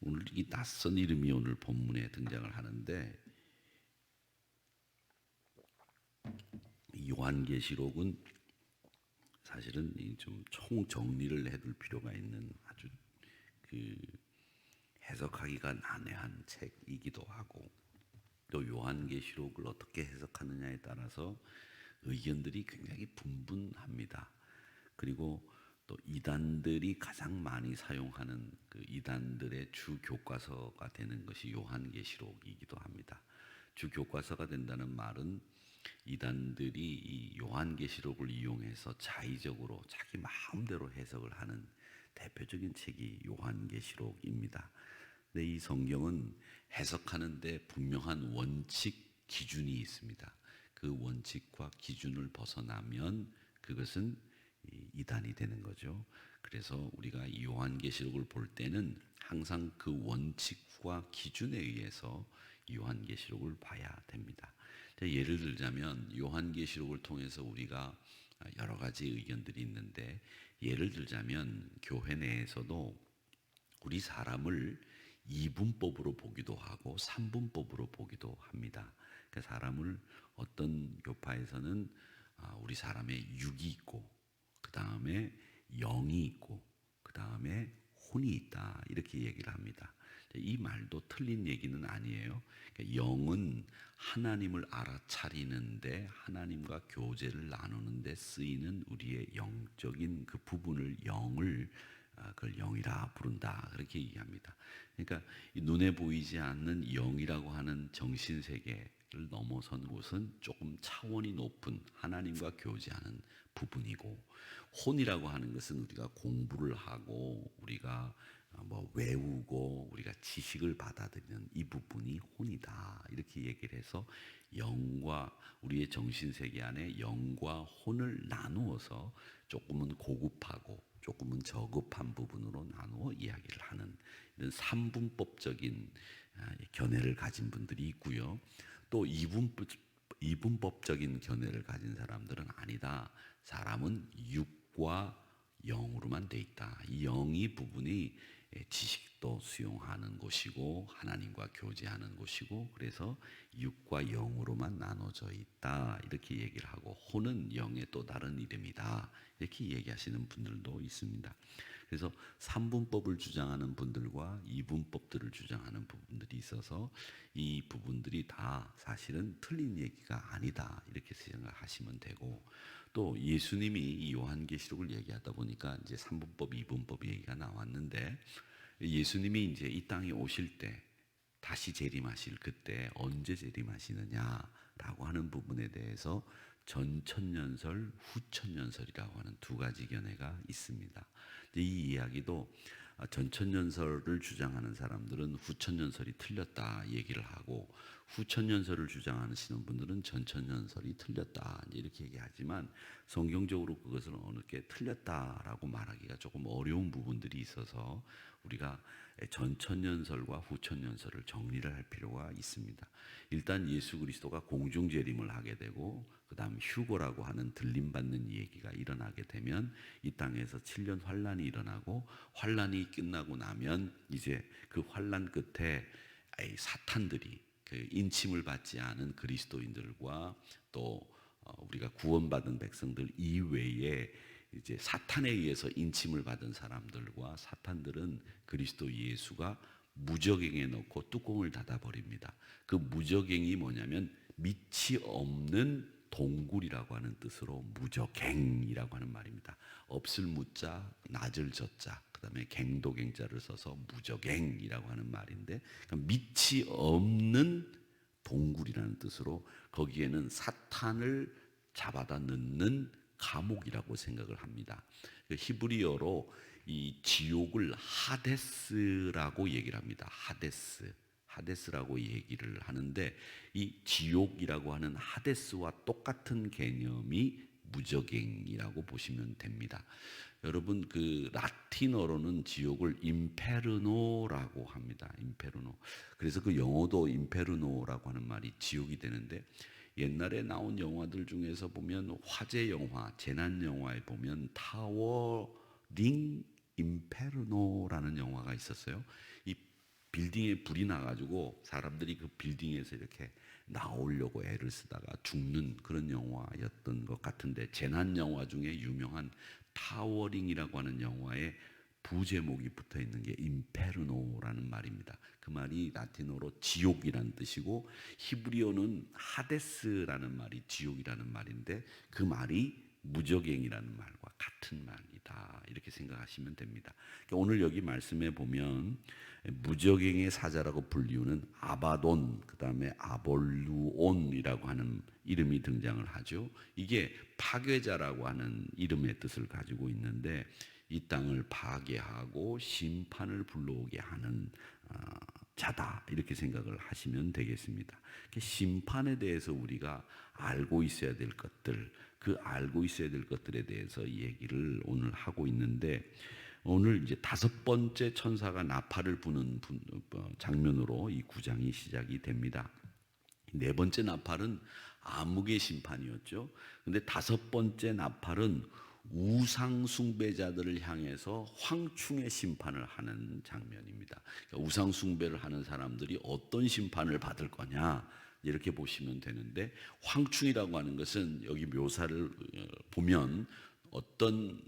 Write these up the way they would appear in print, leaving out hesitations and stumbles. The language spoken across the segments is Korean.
오늘 이 낯선 이름이 오늘 본문에 등장을 하는데, 요한계시록은 사실은 좀 총정리를 해둘 필요가 있는 아주 그 해석하기가 난해한 책이기도 하고, 또 요한계시록을 어떻게 해석하느냐에 따라서 의견들이 굉장히 분분합니다. 그리고 또 이단들이 가장 많이 사용하는 그 이단들의 주 교과서가 되는 것이 요한계시록이기도 합니다. 주 교과서가 된다는 말은 이단들이 이 요한계시록을 이용해서 자의적으로 자기 마음대로 해석을 하는 대표적인 책이 요한계시록입니다. 근데 이 성경은 해석하는데 분명한 원칙, 기준이 있습니다. 그 원칙과 기준을 벗어나면 그것은 이단이 되는 거죠. 그래서 우리가 이 요한계시록을 볼 때는 항상 그 원칙과 기준에 의해서 요한계시록을 봐야 됩니다. 예를 들자면 요한계시록을 통해서 우리가 여러 가지 의견들이 있는데, 예를 들자면 교회 내에서도 우리 사람을 이분법으로 보기도 하고 삼분법으로 보기도 합니다. 그러니까 사람을 어떤 교파에서는 우리 사람의 육이 있고, 그 다음에 영이 있고, 그 다음에 혼이 있다, 이렇게 얘기를 합니다. 이 말도 틀린 얘기는 아니에요. 그러니까 영은 하나님을 알아차리는데, 하나님과 교제를 나누는데 쓰이는 우리의 영적인 그 부분을, 영을 그걸 영이라 부른다, 그렇게 얘기합니다. 그러니까 눈에 보이지 않는 영이라고 하는 정신세계를 넘어선 곳은 조금 차원이 높은 하나님과 교제하는 부분이고, 혼이라고 하는 것은 우리가 공부를 하고 우리가 외우고 우리가 지식을 받아들이는 이 부분이 혼이다, 이렇게 얘기를 해서 영과 우리의 정신세계 안에 영과 혼을 나누어서 조금은 고급하고 조금은 저급한 부분으로 나누어 이야기를 하는 이런 삼분법적인 견해를 가진 분들이 있고요. 또 이분법적인 견해를 가진 사람들은 아니다. 사람은 육과 영으로만 돼 있다. 이 영이 부분이 지식도 수용하는 곳이고 하나님과 교제하는 곳이고, 그래서 육과 영으로만 나눠져 있다, 이렇게 얘기를 하고, 혼은 영의 또 다른 이름이다, 이렇게 얘기하시는 분들도 있습니다. 그래서 삼분법을 주장하는 분들과 이분법들을 주장하는 부분들이 있어서 이 부분들이 다 사실은 틀린 얘기가 아니다, 이렇게 생각하시면 되고, 또 예수님이 이 요한계시록을 얘기하다 보니까 이제 삼분법, 이분법 얘기가 나왔는데, 예수님이 이제 이 땅에 오실 때 다시 재림하실 그때 언제 재림하시느냐라고 하는 부분에 대해서 전천년설, 후천년설이라고 하는 두 가지 견해가 있습니다. 이 이야기도 전천년설을 주장하는 사람들은 후천년설이 틀렸다 얘기를 하고, 후천년설을 주장하시는 분들은 전천년설이 틀렸다 이렇게 얘기하지만, 성경적으로 그것을 어느 게 틀렸다라고 말하기가 조금 어려운 부분들이 있어서 우리가 전천년설과 후천년설을 정리를 할 필요가 있습니다. 일단 예수 그리스도가 공중재림을 하게 되고, 그 다음 휴거라고 하는 들림받는 얘기가 일어나게 되면 이 땅에서 7년 환란이 일어나고, 환란이 끝나고 나면 이제 그 환란 끝에 사탄들이, 그 인침을 받지 않은 그리스도인들과 또 우리가 구원받은 백성들 이외에 이제 사탄에 의해서 인침을 받은 사람들과, 사탄들은 그리스도 예수가 무저갱에 넣고 뚜껑을 닫아 버립니다. 그 무저갱이 뭐냐면 밑이 없는 동굴이라고 하는 뜻으로 무저갱이라고 하는 말입니다. 없을 무자, 낮을 저자, 그 다음에 갱도갱자를 써서 무저갱이라고 하는 말인데, 그러니까 밑이 없는 동굴이라는 뜻으로 거기에는 사탄을 잡아다 넣는 감옥이라고 생각을 합니다. 히브리어로 이 지옥을 하데스라고 얘기를 합니다. 하데스라고 얘기를 하는데, 이 지옥이라고 하는 하데스와 똑같은 개념이 무저갱이라고 보시면 됩니다. 여러분, 그 라틴어로는 지옥을 임페르노라고 합니다. 임페르노. 그래서 그 영어도 임페르노라고 하는 말이 지옥이 되는데, 옛날에 나온 영화들 중에서 보면 화재 영화, 재난 영화에 보면 타워링 임페르노라는 영화가 있었어요. 이 빌딩에 불이 나가지고 사람들이 그 빌딩에서 이렇게 나오려고 애를 쓰다가 죽는 그런 영화였던 것 같은데, 재난 영화 중에 유명한 타워링이라고 하는 영화에 부제목이 붙어 있는 게 인페르노라는 말입니다. 그 말이 라틴어로 지옥이라는 뜻이고 히브리어는 하데스라는 말이 지옥이라는 말인데, 그 말이 무저갱이라는 말과 같은 말이다, 이렇게 생각하시면 됩니다. 그러니까 오늘 여기 말씀에 보면 무저갱의 사자라고 불리우는 아바돈, 그 다음에 아볼루온이라고 하는 이름이 등장을 하죠. 이게 파괴자라고 하는 이름의 뜻을 가지고 있는데, 이 땅을 파괴하고 심판을 불러오게 하는 자다, 이렇게 생각을 하시면 되겠습니다. 심판에 대해서 우리가 알고 있어야 될 것들, 그 알고 있어야 될 것들에 대해서 얘기를 오늘 하고 있는데, 오늘 이제 5번째 천사가 나팔을 부는 장면으로 이 9장이 시작이 됩니다. 4번째 나팔은 암흑의 심판이었죠. 근데 5번째 나팔은 우상 숭배자들을 향해서 황충의 심판을 하는 장면입니다. 그러니까 우상 숭배를 하는 사람들이 어떤 심판을 받을 거냐, 이렇게 보시면 되는데, 황충이라고 하는 것은 여기 묘사를 보면 어떤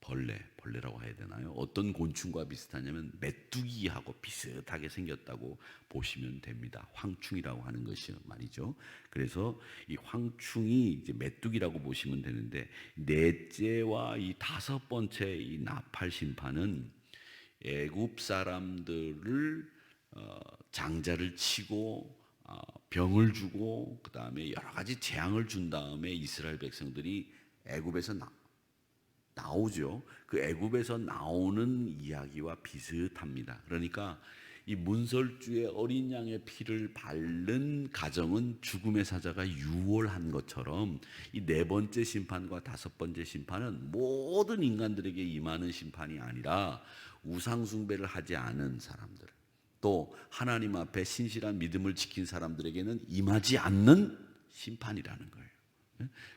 벌레라고 해야 되나요? 어떤 곤충과 비슷하냐면 메뚜기하고 비슷하게 생겼다고 보시면 됩니다. 황충이라고 하는 것이 말이죠. 그래서 이 황충이 이제 메뚜기라고 보시면 되는데, 넷째와 이 5번째 이 나팔 심판은 애굽 사람들을 장자를 치고 병을 주고 그 다음에 여러 가지 재앙을 준 다음에 이스라엘 백성들이 애굽에서 나오죠. 그 애굽에서 나오는 이야기와 비슷합니다. 그러니까 이 문설주의 어린 양의 피를 바른 가정은 죽음의 사자가 유월한 것처럼, 이 4번째 심판과 5번째 심판은 모든 인간들에게 임하는 심판이 아니라 우상 숭배를 하지 않은 사람들, 또 하나님 앞에 신실한 믿음을 지킨 사람들에게는 임하지 않는 심판이라는 거예요.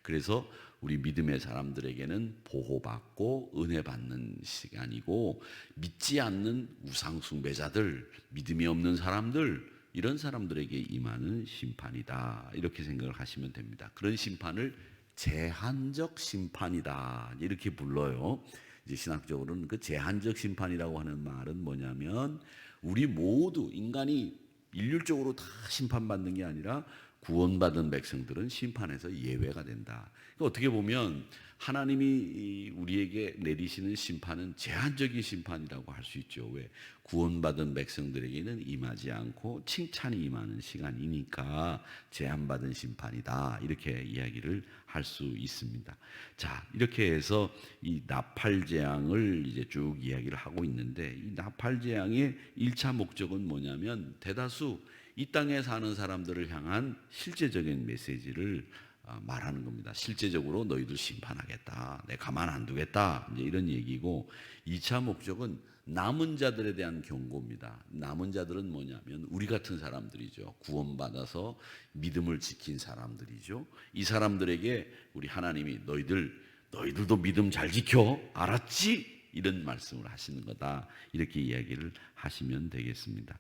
그래서 우리 믿음의 사람들에게는 보호받고 은혜 받는 시간이고, 믿지 않는 우상 숭배자들, 믿음이 없는 사람들, 이런 사람들에게 임하는 심판이다, 이렇게 생각을 하시면 됩니다. 그런 심판을 제한적 심판이다, 이렇게 불러요. 이제 신학적으로는 그 제한적 심판이라고 하는 말은 뭐냐면, 우리 모두 인간이 일률적으로 다 심판받는 게 아니라 구원받은 백성들은 심판에서 예외가 된다. 그러니까 어떻게 보면 하나님이 우리에게 내리시는 심판은 제한적인 심판이라고 할 수 있죠. 왜? 구원받은 백성들에게는 임하지 않고 칭찬이 임하는 시간이니까 제한받은 심판이다, 이렇게 이야기를 할 수 있습니다. 자, 이렇게 해서 이 나팔 재앙을 이제 쭉 이야기를 하고 있는데, 이 나팔 재앙의 1차 목적은 뭐냐면, 대다수 이 땅에 사는 사람들을 향한 실제적인 메시지를 말하는 겁니다. 실제적으로 너희들 심판하겠다, 내가 가만 안 두겠다, 이제 이런 얘기고, 2차 목적은 남은 자들에 대한 경고입니다. 남은 자들은 뭐냐면 우리 같은 사람들이죠. 구원받아서 믿음을 지킨 사람들이죠. 이 사람들에게 우리 하나님이 너희들도 믿음 잘 지켜, 알았지? 이런 말씀을 하시는 거다, 이렇게 이야기를 하시면 되겠습니다.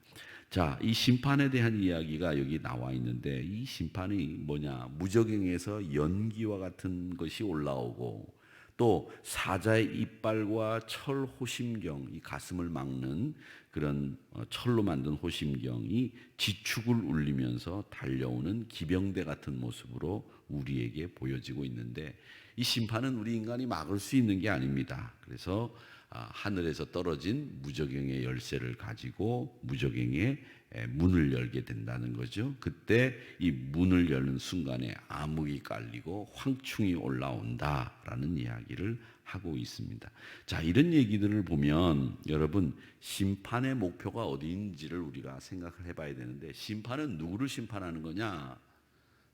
자, 이 심판에 대한 이야기가 여기 나와 있는데, 이 심판이 뭐냐? 무저갱에서 연기와 같은 것이 올라오고, 또 사자의 이빨과 철 호심경, 이 가슴을 막는 그런 철로 만든 호심경이 지축을 울리면서 달려오는 기병대 같은 모습으로 우리에게 보여지고 있는데, 이 심판은 우리 인간이 막을 수 있는 게 아닙니다. 그래서 하늘에서 떨어진 무저갱의 열쇠를 가지고 무저갱의 문을 열게 된다는 거죠. 그때 이 문을 여는 순간에 암흑이 깔리고 황충이 올라온다라는 이야기를 하고 있습니다. 자, 이런 얘기들을 보면 여러분, 심판의 목표가 어디인지를 우리가 생각을 해봐야 되는데, 심판은 누구를 심판하는 거냐?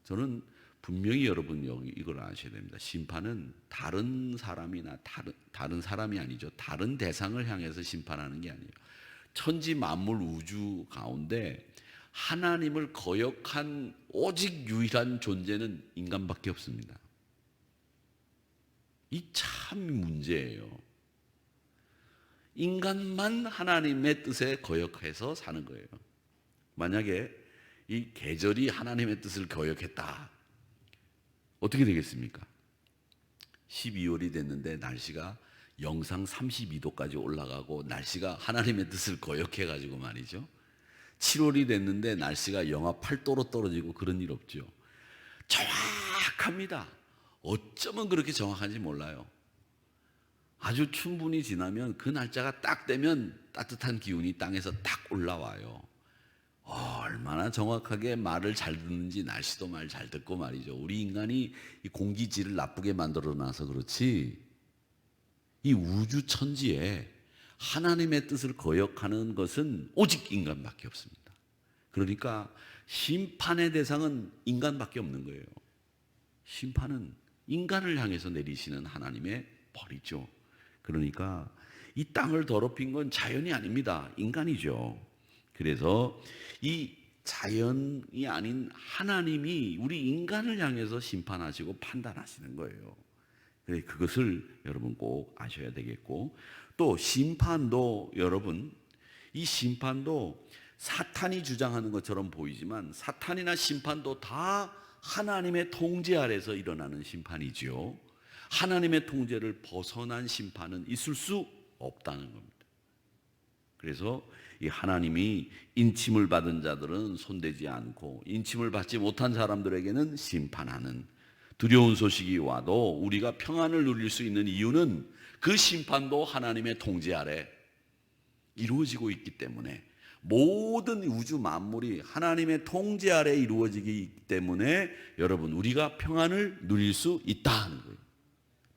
저는 분명히 여러분 여기 이걸 아셔야 됩니다. 심판은 다른 사람이나 다른 사람이 아니죠. 다른 대상을 향해서 심판하는 게 아니에요. 천지 만물 우주 가운데 하나님을 거역한 오직 유일한 존재는 인간밖에 없습니다. 이 참 문제예요. 인간만 하나님의 뜻에 거역해서 사는 거예요. 만약에 이 계절이 하나님의 뜻을 거역했다, 어떻게 되겠습니까? 12월이 됐는데 날씨가 영상 32도까지 올라가고 날씨가 하나님의 뜻을 거역해가지고 말이죠. 7월이 됐는데 날씨가 영하 8도로 떨어지고 그런 일 없죠. 정확합니다. 어쩌면 그렇게 정확한지 몰라요. 아주 충분히 지나면 그 날짜가 딱 되면 따뜻한 기운이 땅에서 딱 올라와요. 얼마나 정확하게 말을 잘 듣는지 날씨도 말 잘 듣고 말이죠. 우리 인간이 이 공기질을 나쁘게 만들어 놔서 그렇지, 이 우주 천지에 하나님의 뜻을 거역하는 것은 오직 인간밖에 없습니다. 그러니까 심판의 대상은 인간밖에 없는 거예요. 심판은 인간을 향해서 내리시는 하나님의 벌이죠. 그러니까 이 땅을 더럽힌 건 자연이 아닙니다. 인간이죠. 그래서 이 자연이 아닌 하나님이 우리 인간을 향해서 심판하시고 판단하시는 거예요. 그것을 여러분 꼭 아셔야 되겠고, 또 심판도 여러분, 이 심판도 사탄이 주장하는 것처럼 보이지만 사탄이나 심판도 다 하나님의 통제 아래서 일어나는 심판이지요. 하나님의 통제를 벗어난 심판은 있을 수 없다는 겁니다. 그래서 이 하나님이 인침을 받은 자들은 손대지 않고 인침을 받지 못한 사람들에게는 심판하는, 두려운 소식이 와도 우리가 평안을 누릴 수 있는 이유는 그 심판도 하나님의 통제 아래 이루어지고 있기 때문에, 모든 우주 만물이 하나님의 통제 아래 이루어지기 때문에 여러분 우리가 평안을 누릴 수 있다는 거예요.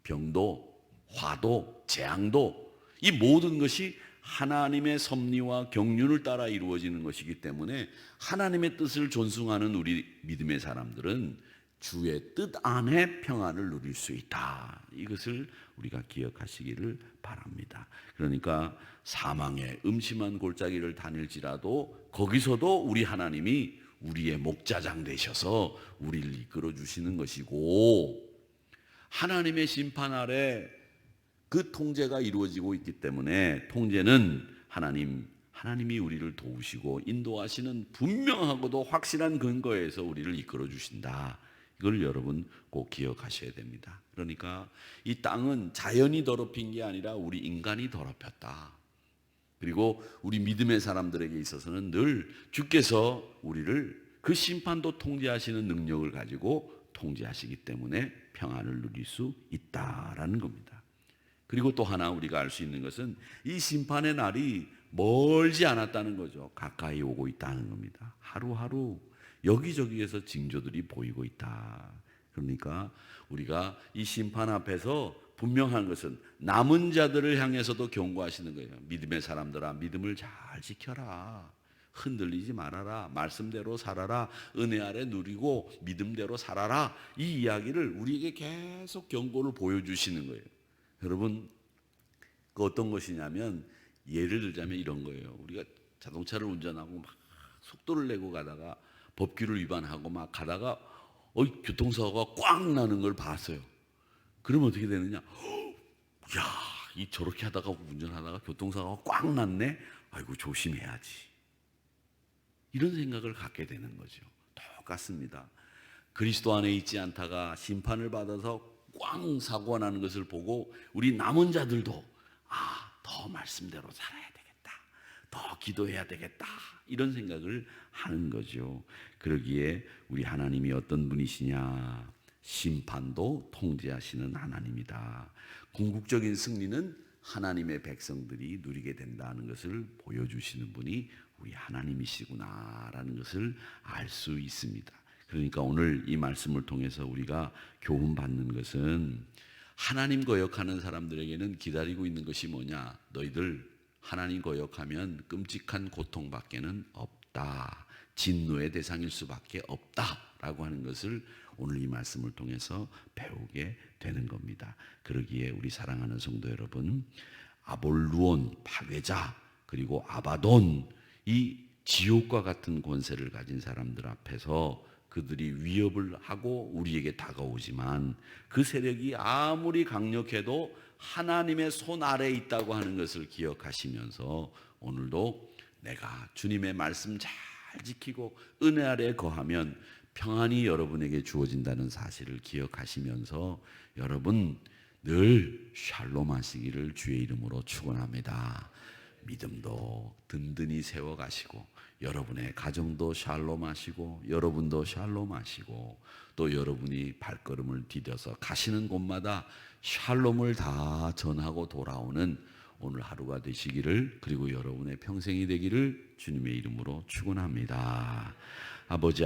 병도, 화도, 재앙도, 이 모든 것이 하나님의 섭리와 경륜을 따라 이루어지는 것이기 때문에 하나님의 뜻을 존중하는 우리 믿음의 사람들은 주의 뜻 안에 평안을 누릴 수 있다. 이것을 우리가 기억하시기를 바랍니다. 그러니까 사망의 음침한 골짜기를 다닐지라도 거기서도 우리 하나님이 우리의 목자장 되셔서 우리를 이끌어 주시는 것이고, 하나님의 심판 아래 그 통제가 이루어지고 있기 때문에 통제는 하나님이 우리를 도우시고 인도하시는 분명하고도 확실한 근거에서 우리를 이끌어 주신다. 이걸 여러분 꼭 기억하셔야 됩니다. 그러니까 이 땅은 자연이 더럽힌 게 아니라 우리 인간이 더럽혔다. 그리고 우리 믿음의 사람들에게 있어서는 늘 주께서 우리를 그 심판도 통제하시는 능력을 가지고 통제하시기 때문에 평안을 누릴 수 있다라는 겁니다. 그리고 또 하나 우리가 알 수 있는 것은 이 심판의 날이 멀지 않았다는 거죠. 가까이 오고 있다는 겁니다. 하루하루 여기저기에서 징조들이 보이고 있다. 그러니까 우리가 이 심판 앞에서 분명한 것은 남은 자들을 향해서도 경고하시는 거예요. 믿음의 사람들아, 믿음을 잘 지켜라. 흔들리지 말아라. 말씀대로 살아라. 은혜 아래 누리고 믿음대로 살아라. 이 이야기를 우리에게 계속 경고를 보여주시는 거예요. 여러분, 그 어떤 것이냐면 예를 들자면 이런 거예요. 우리가 자동차를 운전하고 막 속도를 내고 가다가 법규를 위반하고 막 가다가 교통사고가 꽉 나는 걸 봤어요. 그러면 어떻게 되느냐? 야, 저렇게 하다가 운전하다가 교통사고가 꽉 났네. 아이고 조심해야지. 이런 생각을 갖게 되는 거죠. 똑같습니다. 그리스도 안에 있지 않다가 심판을 받아서 꽝 사고가 나는 것을 보고 우리 남은 자들도 더 말씀대로 살아야 되겠다. 더 기도해야 되겠다. 이런 생각을 하는 거죠. 그러기에 우리 하나님이 어떤 분이시냐? 심판도 통제하시는 하나님이다. 궁극적인 승리는 하나님의 백성들이 누리게 된다는 것을 보여주시는 분이 우리 하나님이시구나라는 것을 알 수 있습니다. 그러니까 오늘 이 말씀을 통해서 우리가 교훈받는 것은 하나님 거역하는 사람들에게는 기다리고 있는 것이 뭐냐? 너희들 하나님 거역하면 끔찍한 고통밖에는 없다. 진노의 대상일 수밖에 없다라고 하는 것을 오늘 이 말씀을 통해서 배우게 되는 겁니다. 그러기에 우리 사랑하는 성도 여러분, 아볼루온 파괴자 그리고 아바돈, 이 지옥과 같은 권세를 가진 사람들 앞에서 그들이 위협을 하고 우리에게 다가오지만 그 세력이 아무리 강력해도 하나님의 손 아래에 있다고 하는 것을 기억하시면서 오늘도 내가 주님의 말씀 잘 지키고 은혜 아래에 거하면 평안이 여러분에게 주어진다는 사실을 기억하시면서 여러분 늘 샬롬 하시기를 주의 이름으로 축원합니다. 믿음도 든든히 세워가시고 여러분의 가정도 샬롬 하시고 여러분도 샬롬 하시고 또 여러분이 발걸음을 디뎌서 가시는 곳마다 샬롬을 다 전하고 돌아오는 오늘 하루가 되시기를, 그리고 여러분의 평생이 되기를 주님의 이름으로 축원합니다. 아버지